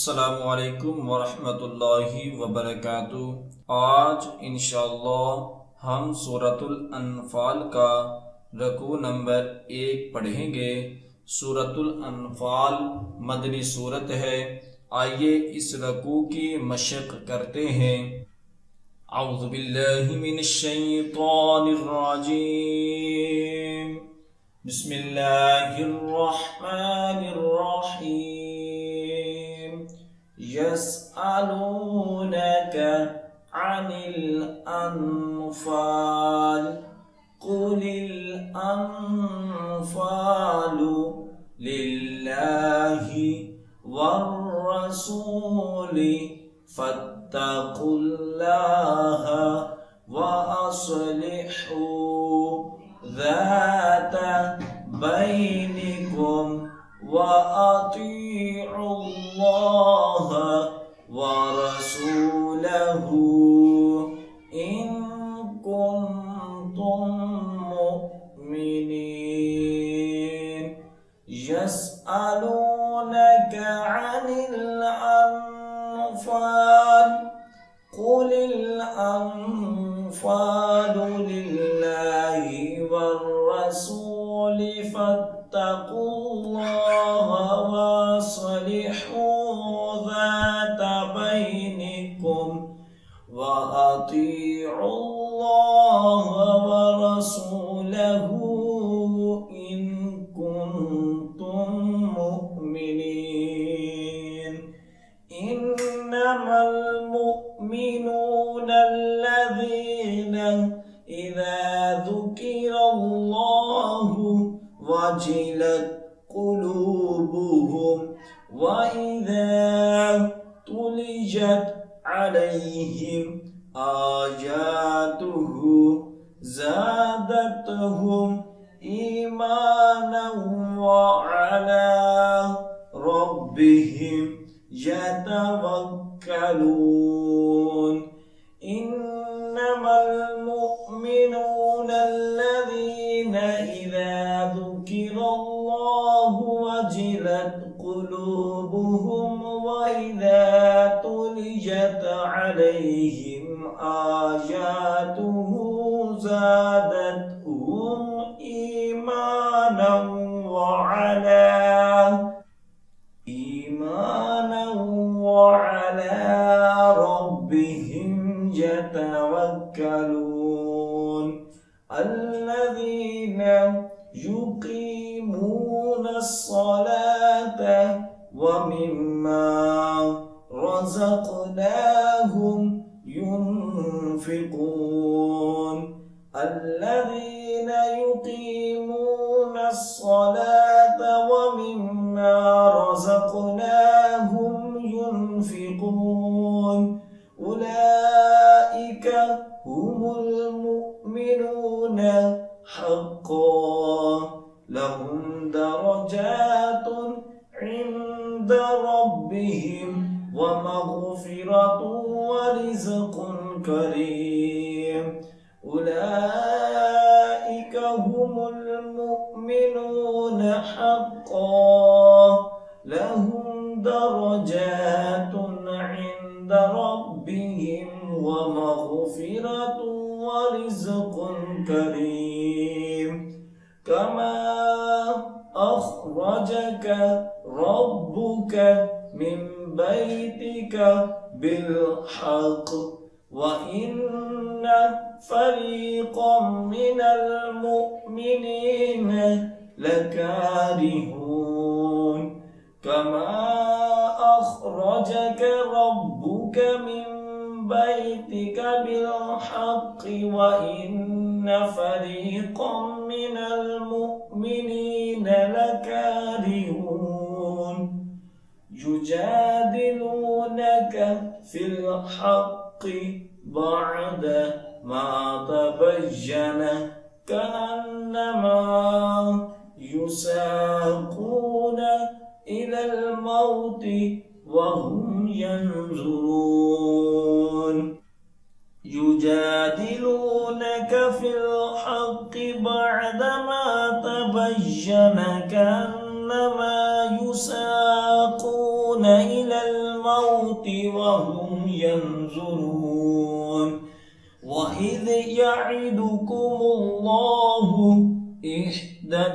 अस्सलामु अलैकुम वरहमतुल्लाहि वबरकातुह। आज इंशाअल्लाह हम सूरतुल अनफाल का रकू नंबर 1 पढ़ेंगे। सूरतुल अनफाल मदनी सूरत है। आइए इस रकू की मशक करते हैं। औज़ु बिल्लाहि मिनश शैतानिर रजीम। बिस्मिल्लाहिर रहमानिर रहीम। यसअलूनका अनिल अनफाल कुलिल अनफालु लिल्लाहि वर्रसूलि फत्तकुल्लाहा व अस्लिहू ज़ात बैनिकुम व अतीउल्लाह व रसूलहू इन कुंतुम मुमिनीन। यसअलूनका अनिल अनफाल कुलिल अनफालु लिल्लाहि वर्रसूलि फत्तकुल्लाहा वअस्लिहू ज़ात बैनिकुम व अतीउल्लाहा व रसूलहू इन कुंतुम मुमिनीन। इन्नमल मुमिनूना अल्लज़ीना इज़ा ज़ुकिरल्लाहु वजिलत क़ुलूबुहुम व इज़ा तुलियत अलैहिम आयातुहु ज़ादतहुम ईमानन व अला रब्बिहिम यतवक्कलून। इन्नमल मुमिनूना अल्लज़ीना इज़ा ज़ुकिरल्लाहु वजिलत क़ुलूबुहुम व इज़ा तुलियत अलैहिम आयातुहु ज़ादतहुम ईमानन व अला रब्बिहिम यतवक्कलून। अल्लज़ीना युक़ीमूना अस्सलात व मिम्मा रज़क़नाहुम युनफ़िक़ून। अल्लज़ीना युक़ीमूना अस्सलात व मिम्मा रज़क़नाहुम युनफ़िक़ून। उलाइका हुमुल मुमिनूना हक़्क़न लहुम दरजातुन इंद रब्बिहिम व मग़फ़िरतुन व रिज़्क़ुन करीम। उलाइका हुमुल मुमिनूना हक़्क़न लहुम दरजातुन इंद रब्बिहिम व मग़फ़िरतुन व रिज़्क़ुन करीम। कमा अख़रजक रब्बुक मिन बैतिक बिलहक़ व इन्न फ़रीक़म मिनल मुमिनीन लकारिहून। कमा अख़रजक रब्बुक मिन बैतिक बिलहक़ व इन्न फ़रीक़म मिनल मुमिनीन लकारिहून। युजादिलूनक फिल हक़्क़ि बअद मा तबय्यन कअन्नमा युसाक़ून इलल मौति व हुम यंज़ुरून। युजादिलूनक फिल हक़्क़ि बअद मा तबय्यन कअन्नमा युसाक़ून इलल الموت وهم ينظرون وإذ يعدكم الله إحدى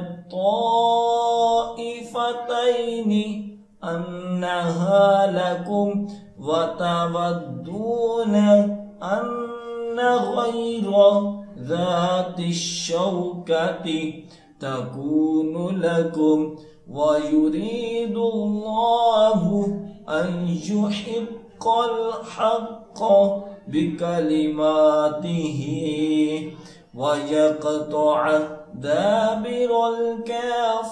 الطائفتين أنها لكم وتودون أن غير ذات الشوكة تكون لكم ويريد الله أن يحق الحق بكلماته ويقطع دابر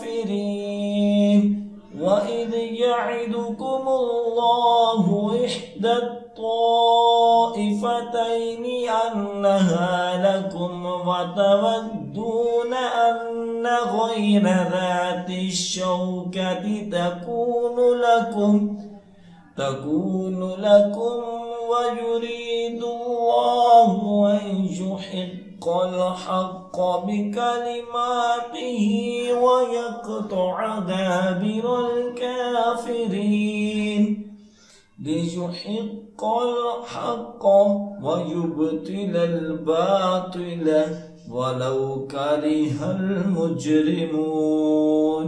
الكافرين وإذ يعدكم الله إحدى الطائفتين أنها لكم وتودون أن غير ذات الشوكة تكون لكم ويريد الله أن يحق الحق بكلماته ويقطع دابر الكافرين ليحق الحق ويبطل الباطل ولو كره المجرمون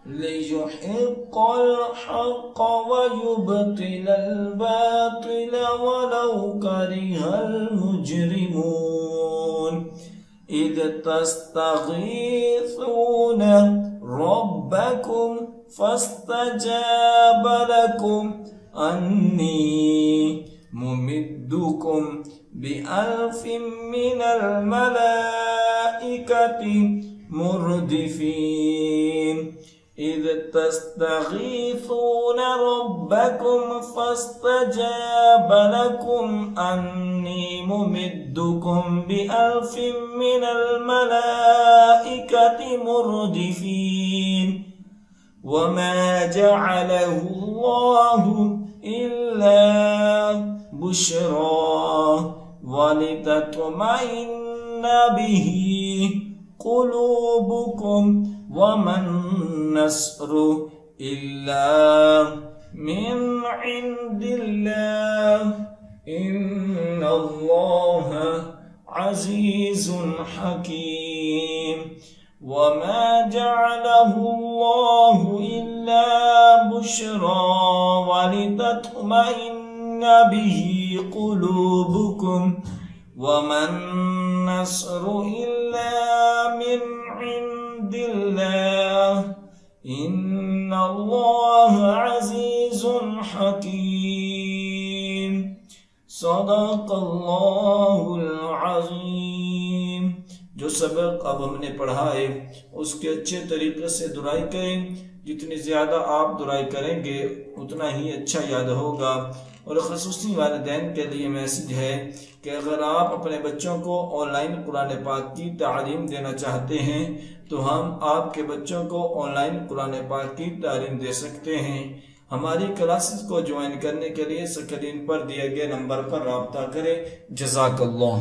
ليحق الحق ويبطل الباطل ولو كره المجرمون إذ تستغيثون ربكم فاستجاب لكم أني ممدكم ب1000 من الملائكة مردفين إذ تستغيثون ربكم فاستجاب لكم أني ممدكم ب1000 من الملائكة مردفين وما جعله الله إلا بشرى ولتطمئن به قلوبكم وما النصر إلا من عند الله إن الله عزيز حكيم وما جعله الله إلا بشرى ولتطمئن به قلوبكم وما النصر إلا من عند الله إن الله عزيز حكيم صدق الله العظيम। जो सबक अब हमने पढ़ा है उसके अच्छे तरीके से दुराई करें। जितनी ज़्यादा आप दुराई करेंगे उतना ही अच्छा याद होगा। और ख़ुसूसी वालिदैन के लिए मैसेज है कि अगर आप अपने बच्चों को ऑनलाइन कुरान पाक की तालीम देना चाहते हैं तो हम आपके बच्चों को ऑनलाइन कुरान पाक की तालीम दे सकते हैं। हमारी क्लासेस को ज्वाइन करने के लिए स्क्रीन पर दिए गए नंबर पर राब्ता करें। जज़ाकल्लाह।